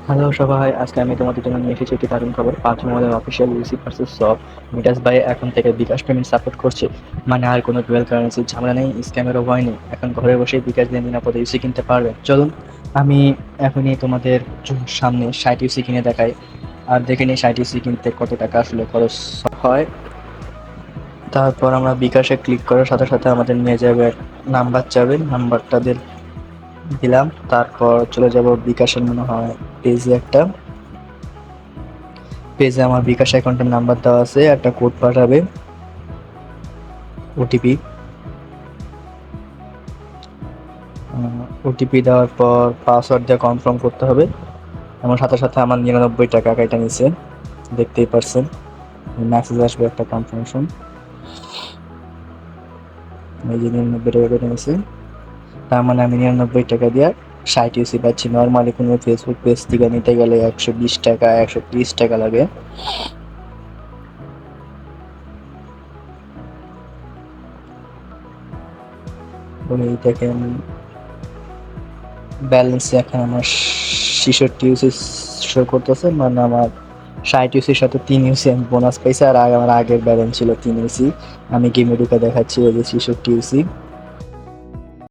Hello সবাই, আজকে আমি তোমাদের জন্য নিয়ে এসেছি একটি দারুণ খবর। পাঁচ মোবাইলের অফিসিয়াল ইউসি ভার্সেস সব। মিটাস ভাই এখন থেকে বিকাশ পেমেন্ট সাপোর্ট করছে। মানে আর কোনো ডুয়াল কারেন্সির ঝামেলা নেই, স্ক্যামেরও ভয় নেই। এখন ঘরে বসে বিকাশ দিয়ে নিরাপদে ইউসি কিনতে পারবেন। চলুন আমি এখনই তোমাদের সামনে 60 ইউসি কিনে দেখাই, আর দেখে নিই 60 ইউসি কিনতে কত টাকা আসলে খরচ হয়। তারপর আমরা বিকাশে ক্লিক করার সাথে সাথে আমাদের নিয়ে যাবে নাম্বার, চাবেন নাম্বারটা দিলাম। তারপর চলে যাব বিকাশের মনে হয় পেজে। একটা পেজে আমার বিকাশ অ্যাকাউন্টের নাম্বার দেওয়া আছে, একটা কোড পাঠাবে, ওটিপি। ওটিপি দেওয়ার পর পাসওয়ার্ড দিয়ে কনফার্ম করতে হবে। আমার সাথে সাথে আমার 99 টাকা কেটে নিছে, দেখতেই পারছেন। মেসেজ আসবে একটা কনফার্মেশন, এই যে 99 টাকা কেটে নিছে। তার মানে আমি 99 টাকা দিয়ে 60 ইউসি পাচ্ছি। নর্মালি কোনো ফেসবুক পেজ থেকে নিতে গেলে 120 টাকা 130 টাকা লাগে। এই দেখেন ব্যালেন্স, এখন আমার 66 ইউসি শো করতেছে। মানে আমার 60 ইউসির সাথে 3 ইউসি আমি বোনাস পাইছি, আর আগে আমার আগের ব্যালেন্স ছিল 3 ইউসি। আমি গেমে ঢুকে দেখাচ্ছি, ওই যে 66 ইউসি।